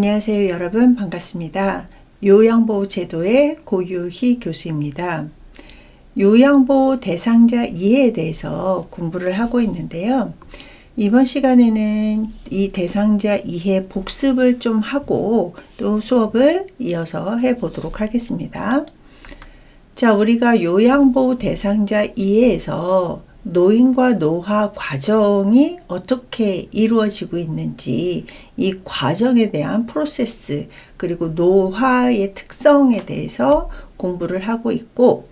안녕하세요 여러분, 반갑습니다. 요양보호제도의 고유희 교수입니다. 요양보호 대상자 이해에 대해서 공부를 하고 있는데요. 이번 시간에는 이 대상자 이해 복습을 좀 하고 또 수업을 이어서 해보도록 하겠습니다. 자, 우리가 요양보호 대상자 이해에서 노인과 노화 과정이 어떻게 이루어지고 있는지, 이 과정에 대한 프로세스, 그리고 노화의 특성에 대해서 공부를 하고 있고,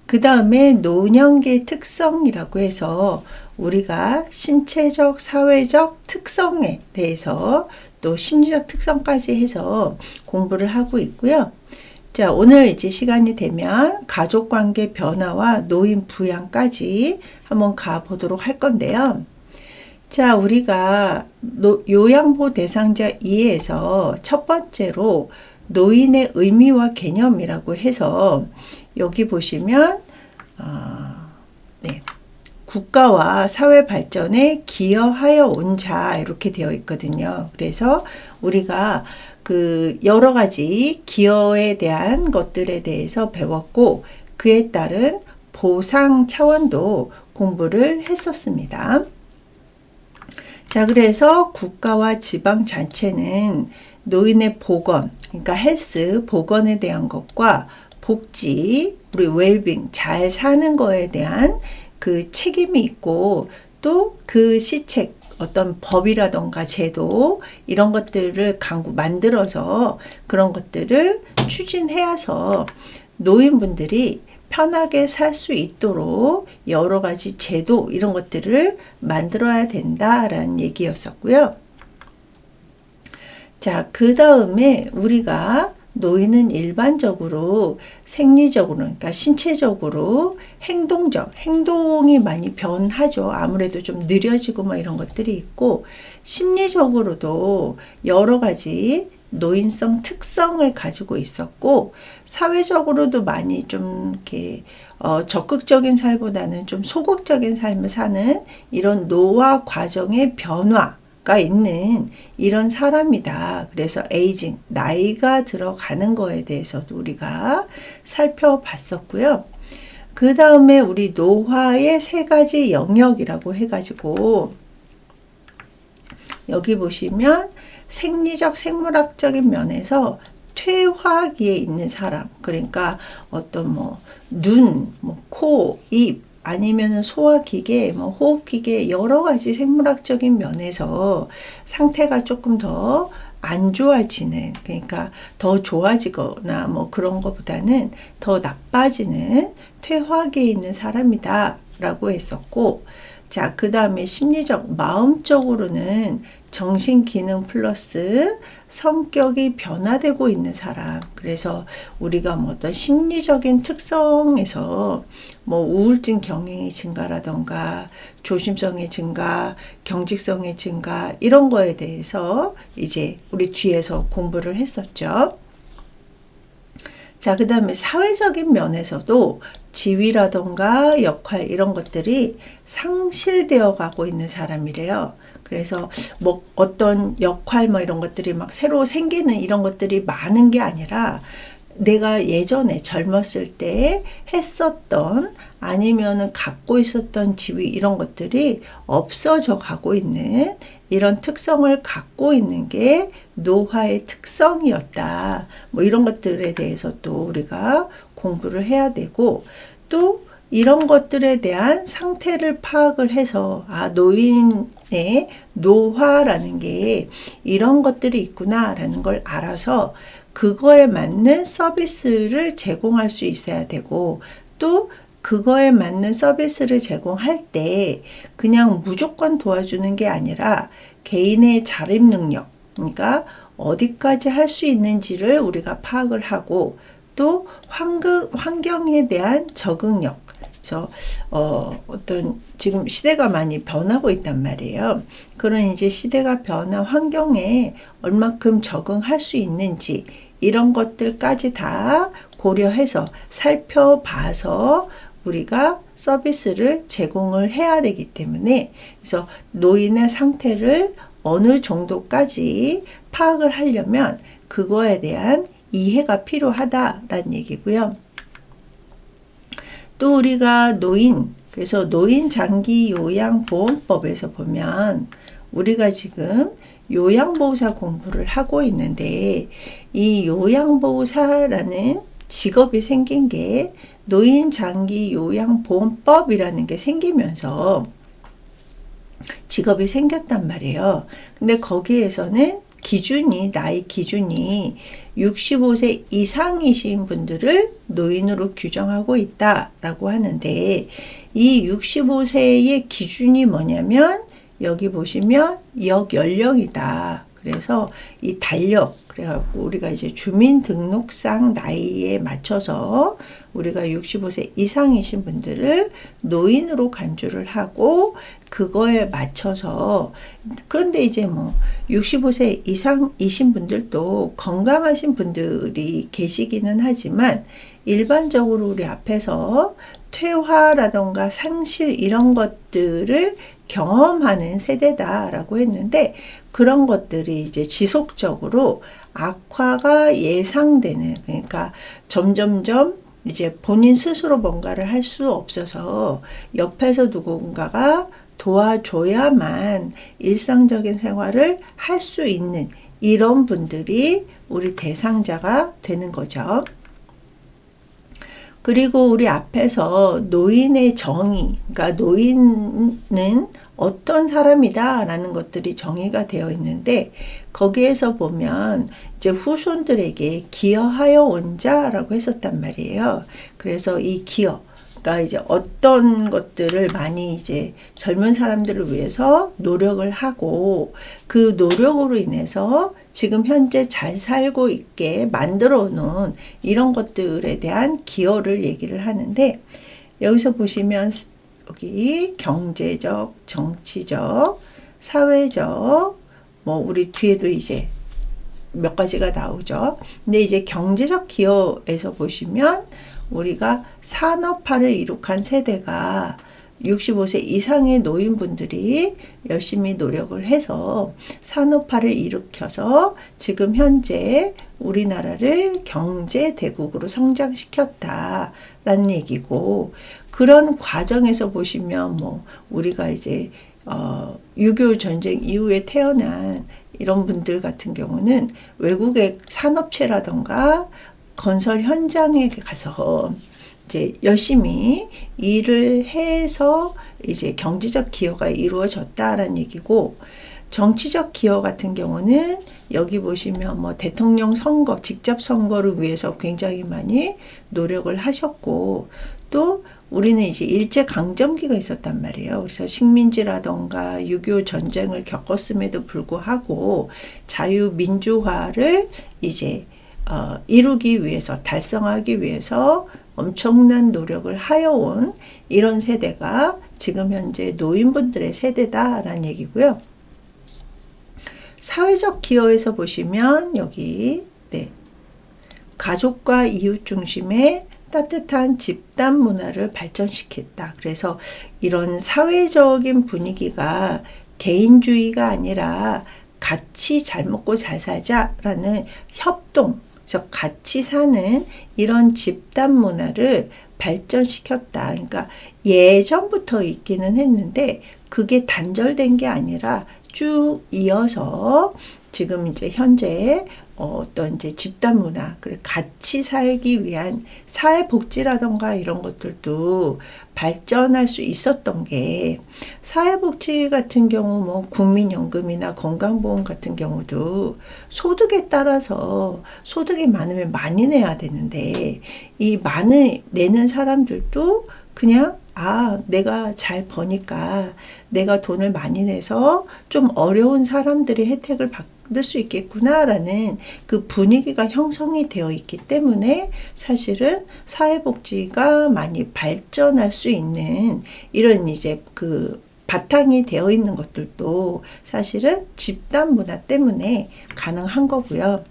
그 다음에 노년기의 특성이라고 해서 우리가 신체적, 사회적 특성에 대해서 또 심리적 특성까지 해서 공부를 하고 있고요. 자, 오늘 이제 시간이 되면 가족관계 변화와 노인 부양까지 한번 가보도록 할 건데요. 자, 우리가 요양보호 대상자 2에서 첫 번째로 노인의 의미와 개념이라고 해서 여기 보시면 국가와 사회 발전에 기여하여 온 자 이렇게 되어 있거든요. 그래서 우리가 여러 가지 기여에 대한 것들에 대해서 배웠고, 그에 따른 보상 차원도 공부를 했었습니다. 자, 그래서 국가와 지방자치는 노인의 보건, 그러니까 헬스, 보건에 대한 것과 복지, 우리 웰빙, 잘 사는 거에 대한 그 책임이 있고, 또 그 시책, 어떤 법이라던가 제도 이런 것들을 만들어서 그런 것들을 추진해서 노인분들이 편하게 살 수 있도록 여러 가지 제도 이런 것들을 만들어야 된다라는 얘기였었고요. 자, 그 다음에 우리가 노인은 일반적으로 생리적으로, 그러니까 신체적으로 행동이 많이 변하죠. 아무래도 좀 느려지고 뭐 이런 것들이 있고, 심리적으로도 여러 가지 노인성 특성을 가지고 있었고, 사회적으로도 많이 좀 이렇게 적극적인 삶보다는 좀 소극적인 삶을 사는 이런 노화 과정의 변화가 있는 이런 사람이다. 그래서 에이징, 나이가 들어가는 거에 대해서도 우리가 살펴봤었고요. 그 다음에 우리 노화의 세 가지 영역이라고 해가지고 여기 보시면 생리적, 생물학적인 면에서 퇴화기에 있는 사람, 그러니까 어떤 눈, 코, 입, 아니면은 소화기계, 호흡기계, 여러 가지 생물학적인 면에서 상태가 조금 더 안 좋아지는, 그러니까 더 좋아지거나 그런 것보다는 더 나빠지는 퇴화기에 있는 사람이다 라고 했었고, 자, 그 다음에 심리적, 마음적으로는 정신기능 플러스 성격이 변화되고 있는 사람. 그래서 우리가 어떤 심리적인 특성에서 우울증 경향의 증가라던가 조심성의 증가, 경직성의 증가 이런 거에 대해서 이제 우리 뒤에서 공부를 했었죠. 자, 그 다음에 사회적인 면에서도 지위라던가 역할 이런 것들이 상실되어 가고 있는 사람이래요. 그래서 어떤 역할 이런 것들이 막 새로 생기는 이런 것들이 많은 게 아니라 내가 예전에 젊었을 때 했었던 아니면은 갖고 있었던 지위 이런 것들이 없어져 가고 있는 이런 특성을 갖고 있는 게 노화의 특성이었다. 이런 것들에 대해서 또 우리가 공부를 해야 되고, 또 이런 것들에 대한 상태를 파악을 해서 노인의 노화라는 게 이런 것들이 있구나라는 걸 알아서 그거에 맞는 서비스를 제공할 수 있어야 되고, 또 그거에 맞는 서비스를 제공할 때 그냥 무조건 도와주는 게 아니라 개인의 자립 능력, 그러니까 어디까지 할 수 있는지를 우리가 파악을 하고, 또 환경에 대한 적응력, 그래서 어떤 지금 시대가 많이 변하고 있단 말이에요. 그런 이제 시대가 변한 환경에 얼마큼 적응할 수 있는지 이런 것들까지 다 고려해서 살펴봐서 우리가 서비스를 제공을 해야 되기 때문에, 그래서 노인의 상태를 어느 정도까지 파악을 하려면 그거에 대한 이해가 필요하다라는 얘기고요. 또 우리가 그래서 노인 장기 요양보험법에서 보면 우리가 지금 요양보호사 공부를 하고 있는데 이 요양보호사라는 직업이 생긴 게 노인 장기 요양보험법이라는 게 생기면서 직업이 생겼단 말이에요. 근데 거기에서는 나이 기준이 65세 이상이신 분들을 노인으로 규정하고 있다라고 하는데 이 65세의 기준이 뭐냐면 여기 보시면 역연령이다. 그래서 이 달력, 그래갖고 우리가 이제 주민등록상 나이에 맞춰서 우리가 65세 이상이신 분들을 노인으로 간주를 하고 그거에 맞춰서, 그런데 이제 뭐 65세 이상이신 분들도 건강하신 분들이 계시기는 하지만 일반적으로 우리 앞에서 퇴화라던가 상실 이런 것들을 경험하는 세대다라고 했는데 그런 것들이 이제 지속적으로 악화가 예상되는, 그러니까 점점점 이제 본인 스스로 뭔가를 할 수 없어서 옆에서 누군가가 도와줘야만 일상적인 생활을 할 수 있는 이런 분들이 우리 대상자가 되는 거죠. 그리고 우리 앞에서 노인의 정의, 그러니까 노인은 어떤 사람이다 라는 것들이 정의가 되어 있는데 거기에서 보면 이제 후손들에게 기여하여 온 자라고 했었단 말이에요. 그래서 이 기여, 그러니까 이제 어떤 것들을 많이 이제 젊은 사람들을 위해서 노력을 하고 그 노력으로 인해서 지금 현재 잘 살고 있게 만들어 놓은 이런 것들에 대한 기여를 얘기를 하는데 여기서 보시면 여기 경제적, 정치적, 사회적, 뭐 우리 뒤에도 이제 몇 가지가 나오죠. 근데 이제 경제적 기여에서 보시면 우리가 산업화를 이룩한 세대가 65세 이상의 노인분들이 열심히 노력을 해서 산업화를 일으켜서 지금 현재 우리나라를 경제대국으로 성장시켰다라는 얘기고, 그런 과정에서 보시면 뭐 우리가 이제 6.25 전쟁 이후에 태어난 이런 분들 같은 경우는 외국의 산업체라던가 건설 현장에 가서 이제 열심히 일을 해서 이제 경제적 기여가 이루어졌다라는 얘기고, 정치적 기여 같은 경우는 여기 보시면 뭐 대통령 선거, 직접 선거를 위해서 굉장히 많이 노력을 하셨고, 또 우리는 이제 일제강점기가 있었단 말이에요. 그래서 식민지라던가 6.25 전쟁을 겪었음에도 불구하고 자유민주화를 이제 이루기 위해서, 달성하기 위해서 엄청난 노력을 하여온 이런 세대가 지금 현재 노인분들의 세대다라는 얘기고요. 사회적 기여에서 보시면 여기 가족과 이웃 중심의 따뜻한 집단 문화를 발전시켰다. 그래서 이런 사회적인 분위기가 개인주의가 아니라 같이 잘 먹고 잘 살자라는 협동, 그래서 같이 사는 이런 집단 문화를 발전시켰다. 그러니까 예전부터 있기는 했는데 그게 단절된 게 아니라 쭉 이어서 지금 이제 현재 어떤 이제 집단 문화, 그리고 같이 살기 위한 사회복지라던가 이런 것들도 발전할 수 있었던 게, 사회복지 같은 경우 뭐 국민연금이나 건강보험 같은 경우도 소득에 따라서 소득이 많으면 많이 내야 되는데 이 많이 내는 사람들도 그냥 내가 잘 버니까 내가 돈을 많이 내서 좀 어려운 사람들이 혜택을 받을 수 있겠구나라는 그 분위기가 형성이 되어 있기 때문에 사실은 사회복지가 많이 발전할 수 있는 이런 이제 그 바탕이 되어 있는 것들도 사실은 집단 문화 때문에 가능한 거고요.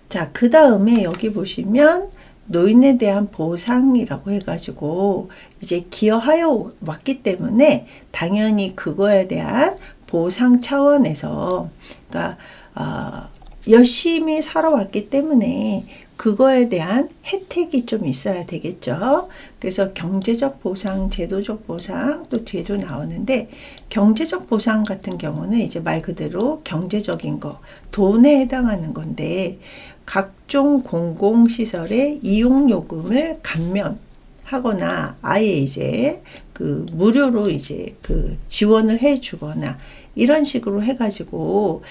자, 그 다음에 여기 보시면 노인에 대한 보상이라고 해가지고 이제 기여하여 왔기 때문에 당연히 그거에 대한 보상 차원에서 그러니까 열심히 살아왔기 때문에 그거에 대한 혜택이 좀 있어야 되겠죠. 그래서 경제적 보상, 제도적 보상 또 뒤에도 나오는데 경제적 보상 같은 경우는 이제 말 그대로 경제적인 거, 돈에 해당하는 건데 각종 공공시설의 이용요금을 감면하거나 아예 이제 그 무료로 이제 그 지원을 해 주거나 이런 식으로 해가지고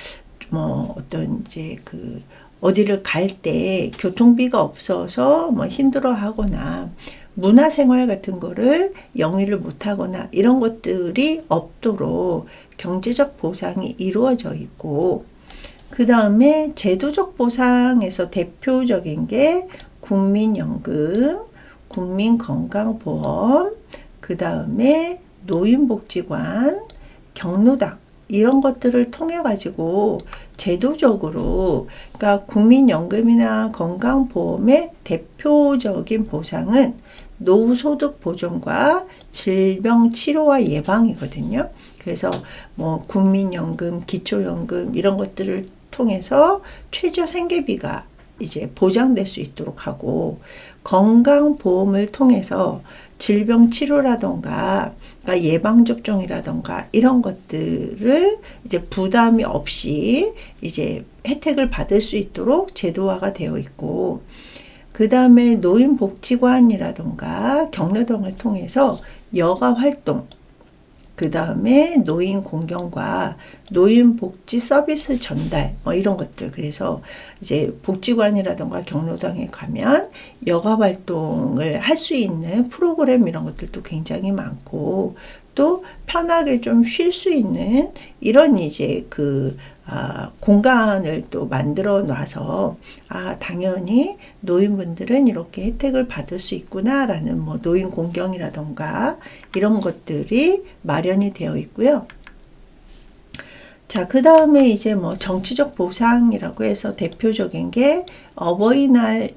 뭐 어떤 이제 그 어디를 갈 때 교통비가 없어서 뭐 힘들어 하거나 문화생활 같은 거를 영위를 못 하거나 이런 것들이 없도록 경제적 보상이 이루어져 있고, 그 다음에 제도적 보상에서 대표적인 게 국민연금, 국민건강보험, 그 다음에 노인복지관, 경로당 이런 것들을 통해 가지고 제도적으로, 그러니까 국민연금이나 건강보험의 대표적인 보상은 노후소득 보존과 질병 치료와 예방이거든요. 그래서 뭐 국민연금, 기초연금 이런 것들을 통해서 최저 생계비가 이제 보장될 수 있도록 하고, 건강보험을 통해서 질병 치료라던가 그러니까 예방접종이라던가 이런 것들을 이제 부담이 없이 이제 혜택을 받을 수 있도록 제도화가 되어 있고, 그 다음에 노인복지관이라던가 경로당을 통해서 여가 활동, 그 다음에 노인 공경과 노인 복지 서비스 전달 뭐 이런 것들. 그래서 이제 복지관이라던가 경로당에 가면 여가 활동을 할 수 있는 프로그램 이런 것들도 굉장히 많고, 또 편하게 좀 쉴 수 있는 이런 이제 그 공간을 또 만들어 놔서 당연히 노인분들은 이렇게 혜택을 받을 수 있구나라는 뭐 노인 공경이라던가 이런 것들이 마련이 되어 있고요. 자, 그 다음에 이제 뭐 정치적 보상이라고 해서 대표적인 게 어버이날과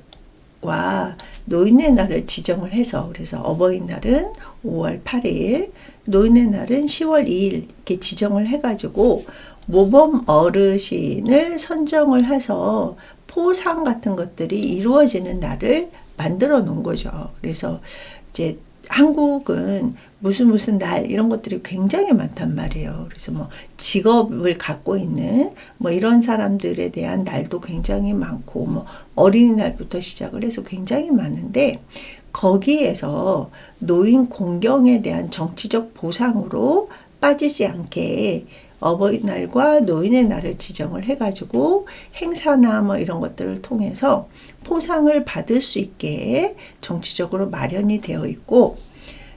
노인의 날을 지정을 해서, 그래서 어버이날은 5월 8일, 노인의 날은 10월 2일 이렇게 지정을 해가지고 모범 어르신을 선정을 해서 포상 같은 것들이 이루어지는 날을 만들어 놓은 거죠. 그래서 이제 한국은 무슨 날 이런 것들이 굉장히 많단 말이에요. 그래서 뭐 직업을 갖고 있는 뭐 이런 사람들에 대한 날도 굉장히 많고, 뭐 어린이날부터 시작을 해서 굉장히 많은데, 거기에서 노인 공경에 대한 정치적 보상으로 빠지지 않게 어버이날과 노인의 날을 지정을 해가지고 행사나 뭐 이런 것들을 통해서 포상을 받을 수 있게 정치적으로 마련이 되어 있고,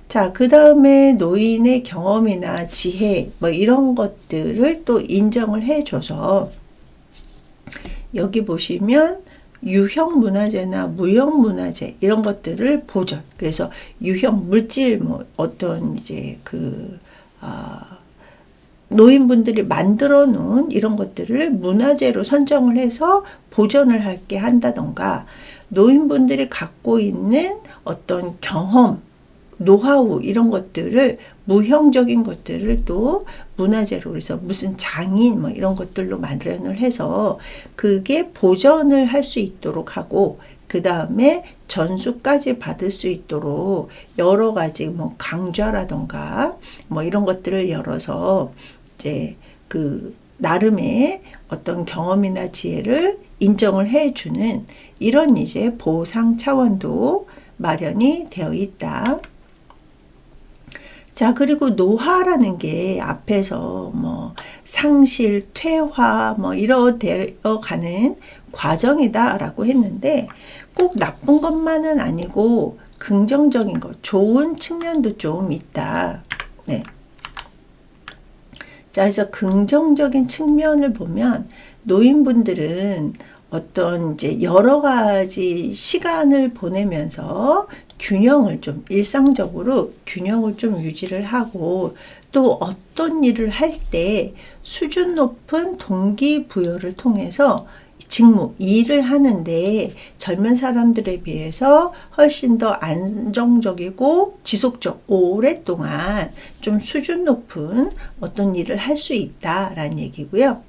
자, 그 다음에 노인의 경험이나 지혜 뭐 이런 것들을 또 인정을 해줘서, 여기 보시면 유형 문화재나 무형 문화재 이런 것들을 보존, 그래서 유형 물질 뭐 어떤 이제 그 노인분들이 만들어 놓은 이런 것들을 문화재로 선정을 해서 보존을 하게 한다던가, 노인분들이 갖고 있는 어떤 경험, 노하우 이런 것들을 무형적인 것들을 또 문화재로, 그래서 무슨 장인 뭐 이런 것들로 마련을 해서 그게 보존을 할 수 있도록 하고, 그 다음에 전수까지 받을 수 있도록 여러 가지 뭐 강좌라던가 뭐 이런 것들을 열어서 이제 그 나름의 어떤 경험이나 지혜를 인정을 해주는 이런 이제 보상 차원도 마련이 되어 있다. 자, 그리고 노화라는 게 앞에서 뭐 상실, 퇴화 뭐 이러되어 가는 과정이다라고 했는데, 꼭 나쁜 것만은 아니고 긍정적인 것, 좋은 측면도 좀 있다. 네. 자, 그래서 긍정적인 측면을 보면 노인분들은 어떤 이제 여러 가지 시간을 보내면서 균형을 좀, 일상적으로 균형을 좀 유지를 하고, 또 어떤 일을 할 때 수준 높은 동기부여를 통해서 직무, 일을 하는데 젊은 사람들에 비해서 훨씬 더 안정적이고 지속적, 오랫동안 좀 수준 높은 어떤 일을 할 수 있다라는 얘기고요.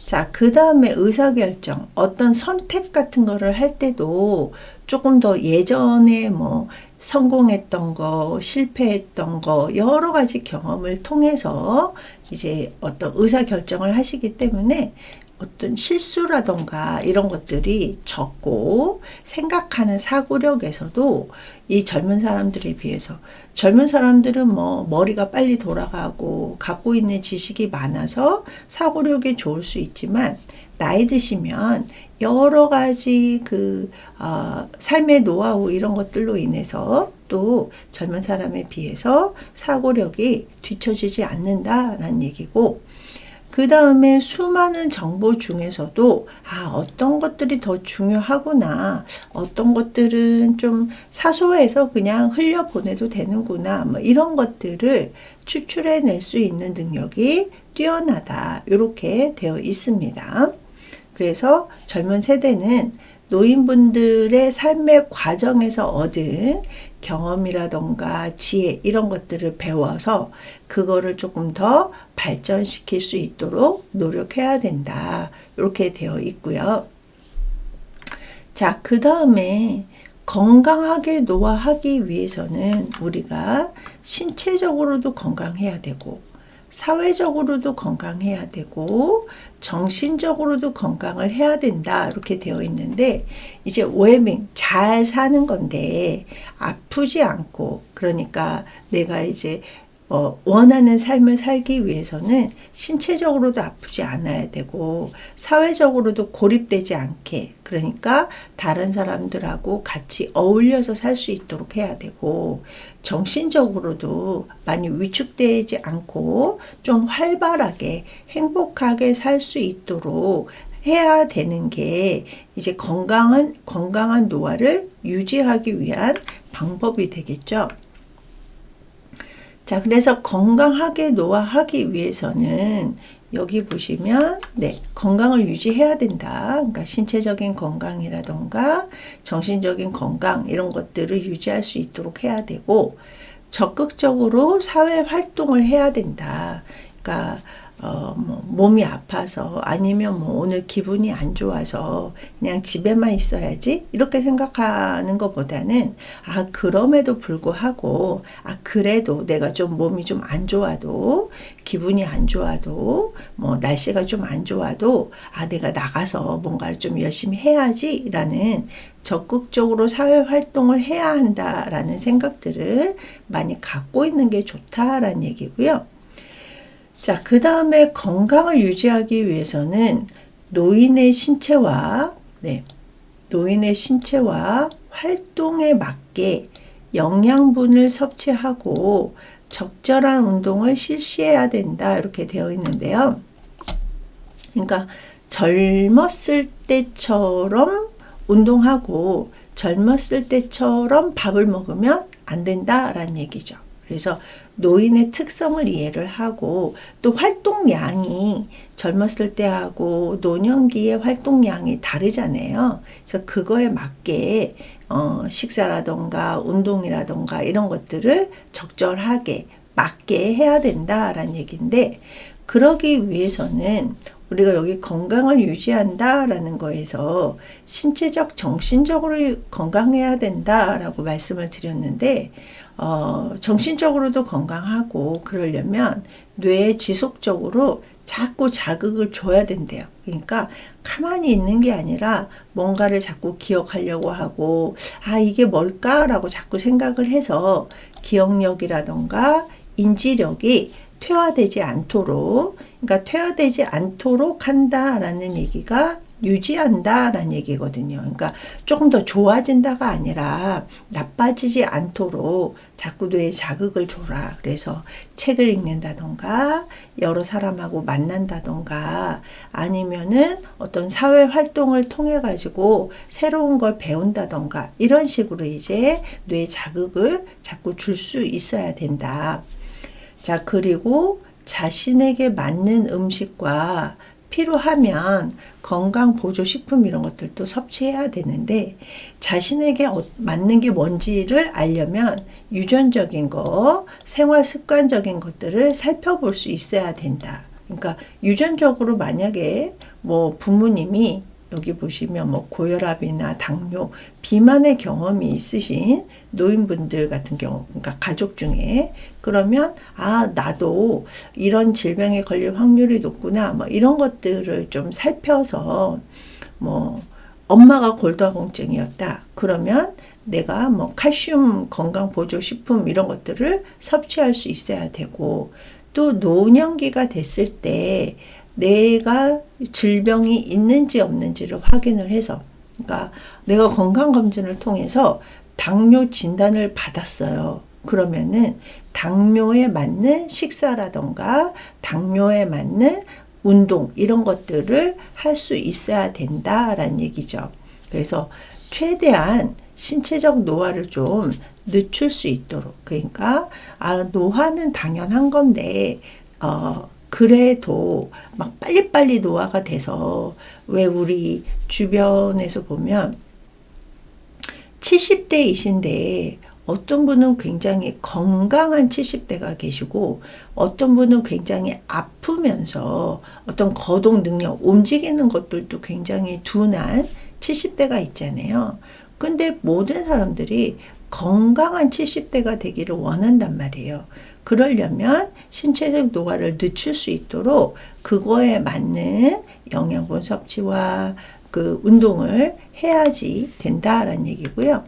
자, 그 다음에 의사결정, 어떤 선택 같은 거를 할 때도 조금 더 예전에 뭐 성공했던 거, 실패했던 거, 여러 가지 경험을 통해서 이제 어떤 의사결정을 하시기 때문에 어떤 실수라던가 이런 것들이 적고 생각하는 사고력에서도 이 젊은 사람들에 비해서 젊은 사람들은 뭐 머리가 빨리 돌아가고 갖고 있는 지식이 많아서 사고력이 좋을 수 있지만 나이 드시면 여러 가지 삶의 노하우 이런 것들로 인해서 또 젊은 사람에 비해서 사고력이 뒤처지지 않는다라는 얘기고, 그 다음에 수많은 정보 중에서도 어떤 것들이 더 중요하구나, 어떤 것들은 좀 사소해서 그냥 흘려보내도 되는구나, 뭐 이런 것들을 추출해낼 수 있는 능력이 뛰어나다, 이렇게 되어 있습니다. 그래서 젊은 세대는 노인분들의 삶의 과정에서 얻은 경험이라던가 지혜 이런 것들을 배워서 그거를 조금 더 발전시킬 수 있도록 노력해야 된다, 이렇게 되어 있고요. 자, 그 다음에 건강하게 노화하기 위해서는 우리가 신체적으로도 건강해야 되고 사회적으로도 건강해야 되고 정신적으로도 건강을 해야 된다, 이렇게 되어 있는데, 이제 웰빙, 잘 사는 건데 아프지 않고, 그러니까 내가 이제 원하는 삶을 살기 위해서는 신체적으로도 아프지 않아야 되고 사회적으로도 고립되지 않게, 그러니까 다른 사람들하고 같이 어울려서 살 수 있도록 해야 되고, 정신적으로도 많이 위축되지 않고 좀 활발하게 행복하게 살 수 있도록 해야 되는 게 이제 건강한 노화를 유지하기 위한 방법이 되겠죠. 자, 그래서 건강하게 노화하기 위해서는 여기 보시면 건강을 유지해야 된다. 그러니까 신체적인 건강이라던가 정신적인 건강 이런 것들을 유지할 수 있도록 해야 되고, 적극적으로 사회 활동을 해야 된다. 그러니까 몸이 아파서 아니면 뭐 오늘 기분이 안 좋아서 그냥 집에만 있어야지 이렇게 생각하는 것보다는 그럼에도 불구하고 그래도 내가 좀 몸이 좀 안 좋아도, 기분이 안 좋아도, 뭐 날씨가 좀 안 좋아도 내가 나가서 뭔가를 좀 열심히 해야지 라는 적극적으로 사회 활동을 해야 한다라는 생각들을 많이 갖고 있는 게 좋다라는 얘기고요. 자, 그 다음에 건강을 유지하기 위해서는 노인의 신체와 활동에 맞게 영양분을 섭취하고 적절한 운동을 실시해야 된다, 이렇게 되어 있는데요. 그러니까 젊었을 때처럼 운동하고 젊었을 때처럼 밥을 먹으면 안 된다라는 얘기죠. 그래서 노인의 특성을 이해를 하고, 또 활동량이 젊었을 때하고 노년기의 활동량이 다르잖아요. 그래서 그거에 맞게 식사라던가 운동이라던가 이런 것들을 적절하게 맞게 해야 된다라는 얘기인데, 그러기 위해서는 우리가 여기 건강을 유지한다라는 거에서 신체적, 정신적으로 건강해야 된다라고 말씀을 드렸는데, 정신적으로도 건강하고 그러려면 뇌에 지속적으로 자꾸 자극을 줘야 된대요. 그러니까 가만히 있는 게 아니라 뭔가를 자꾸 기억하려고 하고 이게 뭘까라고 자꾸 생각을 해서 기억력이라던가 인지력이 퇴화되지 않도록, 그러니까 퇴화되지 않도록 한다라는 얘기가 유지한다라는 얘기거든요. 그러니까 조금 더 좋아진다가 아니라 나빠지지 않도록 자꾸 뇌에 자극을 줘라. 그래서 책을 읽는다던가 여러 사람하고 만난다던가 아니면은 어떤 사회 활동을 통해 가지고 새로운 걸 배운다던가 이런 식으로 이제 뇌에 자극을 자꾸 줄 수 있어야 된다. 자, 그리고 자신에게 맞는 음식과 필요하면 건강보조식품 이런 것들도 섭취해야 되는데 자신에게 맞는 게 뭔지를 알려면 유전적인 거, 생활 습관적인 것들을 살펴볼 수 있어야 된다. 그러니까 유전적으로 만약에 뭐 부모님이 여기 보시면 뭐 고혈압이나 당뇨, 비만의 경험이 있으신 노인분들 같은 경우, 그러니까 가족 중에 그러면 나도 이런 질병에 걸릴 확률이 높구나, 뭐 이런 것들을 좀 살펴서 뭐 엄마가 골다공증이었다. 그러면 내가 뭐 칼슘 건강보조식품 이런 것들을 섭취할 수 있어야 되고 또 노년기가 됐을 때 내가 질병이 있는지 없는지를 확인을 해서 그러니까 내가 건강검진을 통해서 당뇨 진단을 받았어요. 그러면은 당뇨에 맞는 식사라던가 당뇨에 맞는 운동 이런 것들을 할 수 있어야 된다라는 얘기죠. 그래서 최대한 신체적 노화를 좀 늦출 수 있도록 그러니까 노화는 당연한 건데 그래도 막 빨리빨리 노화가 돼서 왜 우리 주변에서 보면 70대이신데 어떤 분은 굉장히 건강한 70대가 계시고 어떤 분은 굉장히 아프면서 어떤 거동 능력, 움직이는 것들도 굉장히 둔한 70대가 있잖아요. 근데 모든 사람들이 건강한 70대가 되기를 원한단 말이에요. 그러려면 신체적 노화를 늦출 수 있도록 그거에 맞는 영양분 섭취와 그 운동을 해야지 된다라는 얘기고요.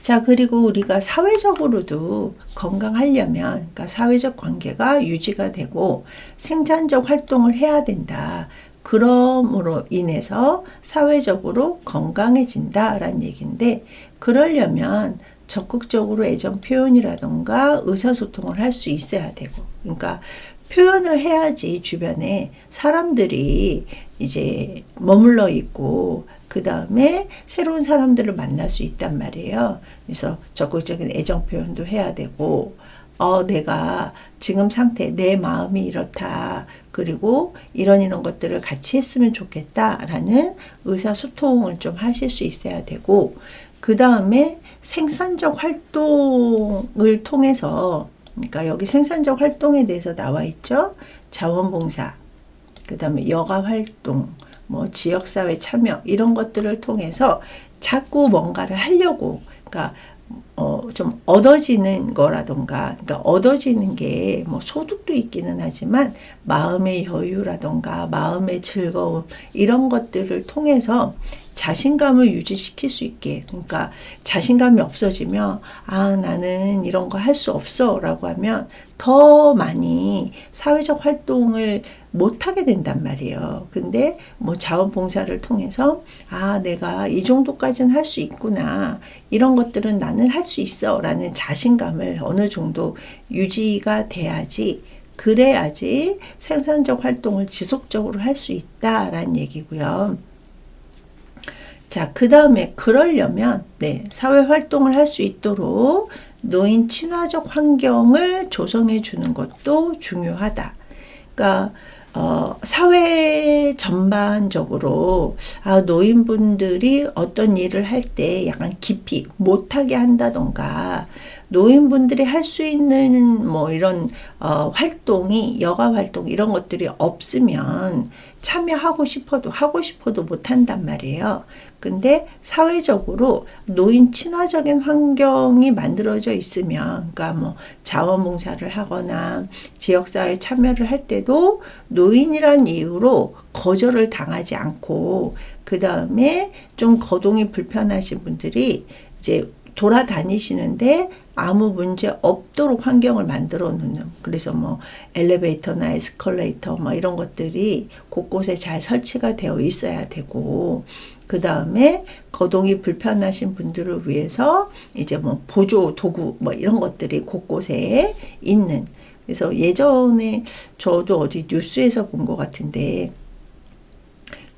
자, 그리고 우리가 사회적으로도 건강하려면, 그러니까 사회적 관계가 유지가 되고 생산적 활동을 해야 된다. 그럼으로 인해서 사회적으로 건강해진다라는 얘기인데, 그러려면 적극적으로 애정 표현이라던가 의사소통을 할 수 있어야 되고, 그러니까 표현을 해야지 주변에 사람들이 이제 머물러 있고 그 다음에 새로운 사람들을 만날 수 있단 말이에요. 그래서 적극적인 애정 표현도 해야 되고 내가 지금 상태, 내 마음이 이렇다. 그리고 이런 것들을 같이 했으면 좋겠다라는 의사소통을 좀 하실 수 있어야 되고 그 다음에 생산적 활동을 통해서 그러니까 여기 생산적 활동에 대해서 나와 있죠. 자원봉사, 그 다음에 여가활동, 뭐 지역사회 참여 이런 것들을 통해서 자꾸 뭔가를 하려고 그러니까 좀 얻어지는 거라던가 그러니까 얻어지는 게 뭐 소득도 있기는 하지만 마음의 여유라던가 마음의 즐거움 이런 것들을 통해서 자신감을 유지시킬 수 있게 그러니까 자신감이 없어지면 나는 이런 거 할 수 없어 라고 하면 더 많이 사회적 활동을 못하게 된단 말이에요. 근데 뭐 자원봉사를 통해서 내가 이 정도까지는 할 수 있구나 이런 것들은 나는 할 수 있어 라는 자신감을 어느 정도 유지가 돼야지 그래야지 생산적 활동을 지속적으로 할 수 있다라는 얘기고요. 자, 그 다음에 그러려면 사회활동을 할 수 있도록 노인 친화적 환경을 조성해 주는 것도 중요하다. 그러니까 사회 전반적으로 노인분들이 어떤 일을 할 때 약간 깊이 못하게 한다던가 노인분들이 할 수 있는 뭐 이런 활동이 여가 활동 이런 것들이 없으면 참여하고 싶어도 하고 싶어도 못한단 말이에요. 근데 사회적으로 노인 친화적인 환경이 만들어져 있으면 그러니까 뭐 자원봉사를 하거나 지역사회 참여를 할 때도 노인이란 이유로 거절을 당하지 않고 그 다음에 좀 거동이 불편하신 분들이 이제 돌아다니시는데 아무 문제 없도록 환경을 만들어 놓는 그래서 뭐 엘리베이터나 에스컬레이터 뭐 이런 것들이 곳곳에 잘 설치가 되어 있어야 되고 그 다음에 거동이 불편하신 분들을 위해서 이제 뭐 보조 도구 뭐 이런 것들이 곳곳에 있는 그래서 예전에 저도 어디 뉴스에서 본 것 같은데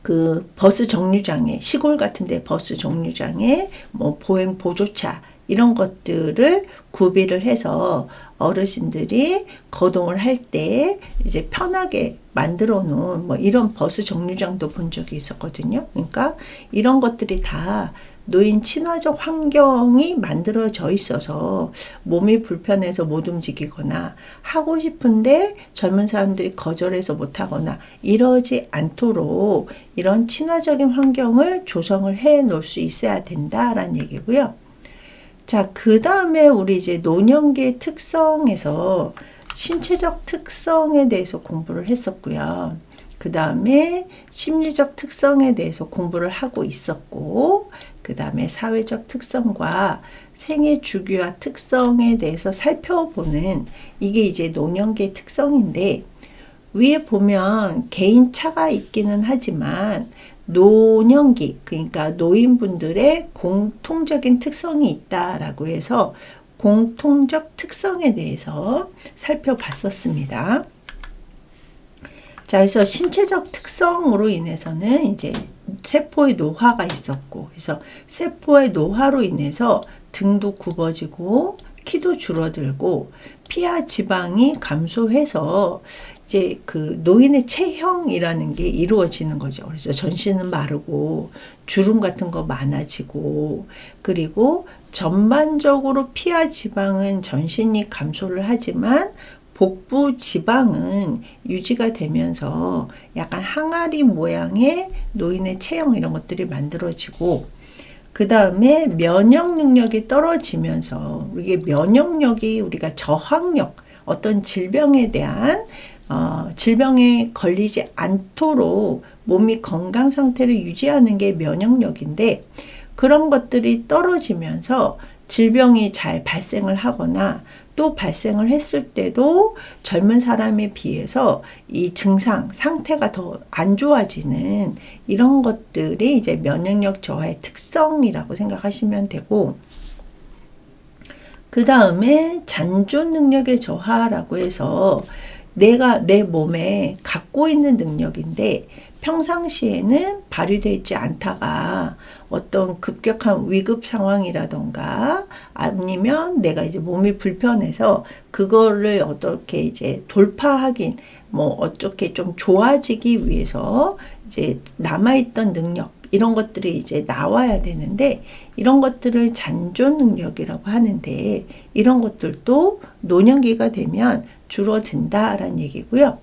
그 버스 정류장에 시골 같은데 버스 정류장에 뭐 보행 보조차 이런 것들을 구비를 해서 어르신들이 거동을 할 때 이제 편하게 만들어 놓은 뭐 이런 버스 정류장도 본 적이 있었거든요. 그러니까 이런 것들이 다 노인 친화적 환경이 만들어져 있어서 몸이 불편해서 못 움직이거나 하고 싶은데 젊은 사람들이 거절해서 못 하거나 이러지 않도록 이런 친화적인 환경을 조성을 해 놓을 수 있어야 된다라는 얘기고요. 자, 그 다음에 우리 이제 노년기의 특성에서 신체적 특성에 대해서 공부를 했었고요. 그 다음에 심리적 특성에 대해서 공부를 하고 있었고, 그 다음에 사회적 특성과 생애 주기와 특성에 대해서 살펴보는 이게 이제 노년기의 특성인데, 위에 보면 개인차가 있기는 하지만 노년기, 그러니까 노인분들의 공통적인 특성이 있다라고 해서 공통적 특성에 대해서 살펴봤었습니다. 자, 그래서 신체적 특성으로 인해서는 이제 세포의 노화가 있었고, 그래서 세포의 노화로 인해서 등도 굽어지고, 키도 줄어들고, 피하 지방이 감소해서 이제 그 노인의 체형이라는 게 이루어지는 거죠. 그래서 전신은 마르고, 주름 같은 거 많아지고, 그리고 전반적으로 피하 지방은 전신이 감소를 하지만, 복부 지방은 유지가 되면서 약간 항아리 모양의 노인의 체형 이런 것들이 만들어지고, 그 다음에 면역 능력이 떨어지면서 이게 면역력이 우리가 저항력, 어떤 질병에 대한 질병에 걸리지 않도록 몸이 건강 상태를 유지하는 게 면역력인데, 그런 것들이 떨어지면서 질병이 잘 발생을 하거나 또 발생을 했을 때도 젊은 사람에 비해서 이 증상, 상태가 더 안 좋아지는 이런 것들이 이제 면역력 저하의 특성이라고 생각하시면 되고, 그 다음에 잔존 능력의 저하라고 해서 내가 내 몸에 갖고 있는 능력인데 평상시에는 발휘되어 있지 않다가 어떤 급격한 위급 상황이라던가 아니면 내가 이제 몸이 불편해서 그거를 어떻게 이제 돌파하긴 뭐 어떻게 좀 좋아지기 위해서 이제 남아있던 능력 이런 것들이 이제 나와야 되는데 이런 것들을 잔존 능력이라고 하는데 이런 것들도 노년기가 되면 줄어든다라는 얘기고요.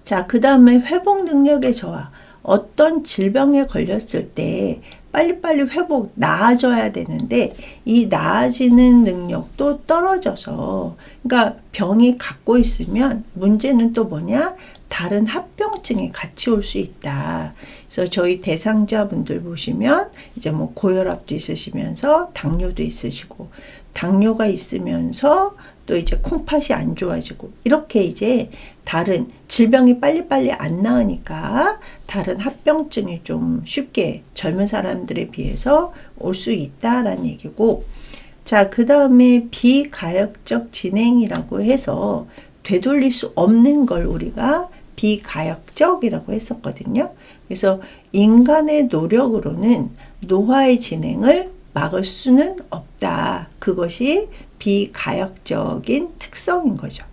자, 그 다음에 회복 능력의 저하. 어떤 질병에 걸렸을 때 빨리빨리 회복, 나아져야 되는데 이 나아지는 능력도 떨어져서, 그러니까 병이 갖고 있으면 문제는 또 뭐냐? 다른 합병증이 같이 올 수 있다. 그래서 저희 대상자분들 보시면 이제 뭐 고혈압도 있으시면서 당뇨도 있으시고, 당뇨가 있으면서 또 이제 콩팥이 안 좋아지고, 이렇게 이제 다른 질병이 빨리빨리 안 나으니까 다른 합병증이 좀 쉽게 젊은 사람들에 비해서 올 수 있다라는 얘기고, 자, 그 다음에 비가역적 진행이라고 해서 되돌릴 수 없는 걸 우리가 비가역적이라고 했었거든요. 그래서 인간의 노력으로는 노화의 진행을 막을 수는 없다. 그것이 비가역적인 특성인 거죠.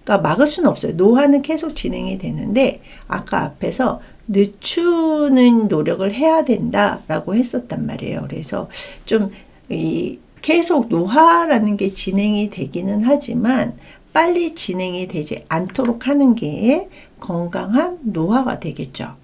그러니까 막을 수는 없어요. 노화는 계속 진행이 되는데 아까 앞에서 늦추는 노력을 해야 된다라고 했었단 말이에요. 그래서 좀 계속 노화라는 게 진행이 되기는 하지만 빨리 진행이 되지 않도록 하는 게 건강한 노화가 되겠죠.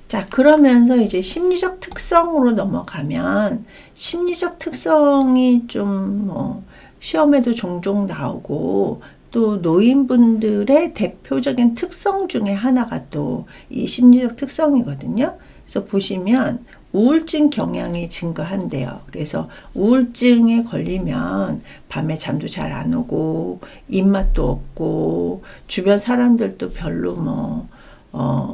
자, 그러면서 이제 심리적 특성으로 넘어가면 심리적 특성이 좀 시험에도 종종 나오고 또 노인분들의 대표적인 특성 중에 하나가 또 이 심리적 특성이거든요. 그래서 보시면 우울증 경향이 증가한대요. 그래서 우울증에 걸리면 밤에 잠도 잘 안 오고 입맛도 없고 주변 사람들도 별로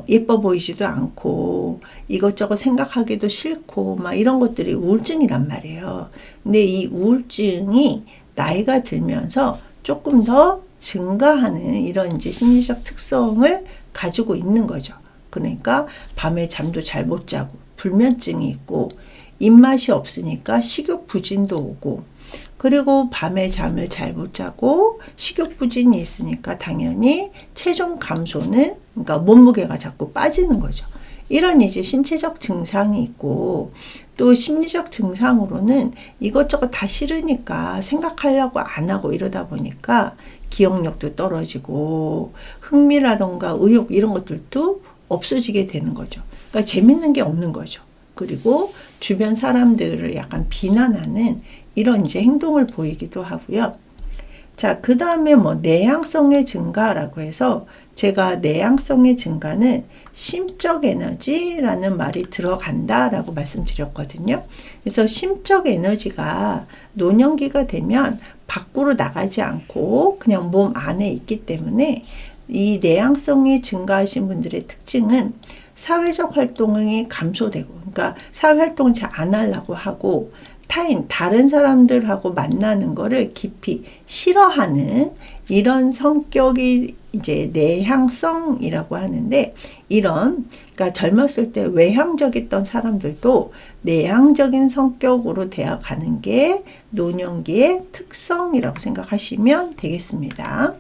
예뻐 보이지도 않고 이것저것 생각하기도 싫고 막 이런 것들이 우울증이란 말이에요. 근데 이 우울증이 나이가 들면서 조금 더 증가하는 이런 이제 심리적 특성을 가지고 있는 거죠. 그러니까 밤에 잠도 잘 못 자고 불면증이 있고 입맛이 없으니까 식욕 부진도 오고, 그리고 밤에 잠을 잘 못 자고 식욕 부진이 있으니까 당연히 체중 감소는, 그러니까 몸무게가 자꾸 빠지는 거죠. 이런 이제 신체적 증상이 있고, 또 심리적 증상으로는 이것저것 다 싫으니까 생각하려고 안 하고 이러다 보니까 기억력도 떨어지고 흥미라던가 의욕 이런 것들도 없어지게 되는 거죠. 그러니까 재밌는 게 없는 거죠. 그리고 주변 사람들을 약간 비난하는 이런 이제 행동을 보이기도 하고요. 자, 그 다음에 뭐 내향성의 증가라고 해서, 제가 내향성의 증가는 심적 에너지라는 말이 들어간다라고 말씀드렸거든요. 그래서 심적 에너지가 노년기가 되면 밖으로 나가지 않고 그냥 몸 안에 있기 때문에, 이 내향성이 증가하신 분들의 특징은 사회적 활동이 감소되고, 그러니까 사회 활동을 잘 안 하려고 하고, 다른 사람들하고 만나는 거를 깊이 싫어하는 이런 성격이 이제 내향성이라고 하는데, 그러니까 젊었을 때 외향적이던 사람들도 내향적인 성격으로 되어가는 게 노년기의 특성이라고 생각하시면 되겠습니다.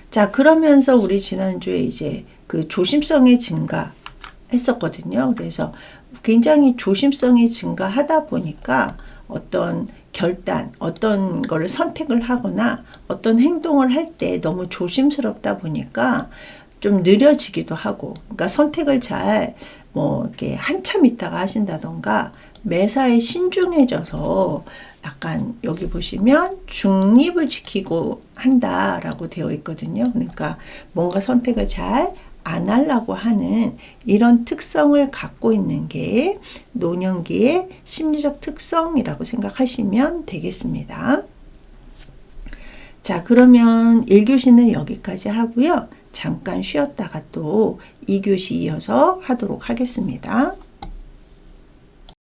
자, 그러면서 우리 지난주에 이제 그 조심성의 증가 했었거든요. 그래서 굉장히 조심성이 증가하다 보니까 어떤 결단, 어떤 거를 선택을 하거나 어떤 행동을 할 때 너무 조심스럽다 보니까 좀 느려지기도 하고, 그러니까 선택을 잘 뭐 이렇게 한참 있다가 하신다던가 매사에 신중해져서, 약간 여기 보시면 중립을 지키고 한다라고 되어 있거든요. 그러니까 뭔가 선택을 잘 안 하려고 하는 이런 특성을 갖고 있는 게 노년기의 심리적 특성이라고 생각하시면 되겠습니다. 자, 그러면 1교시는 여기까지 하고요. 잠깐 쉬었다가 또 2교시 이어서 하도록 하겠습니다.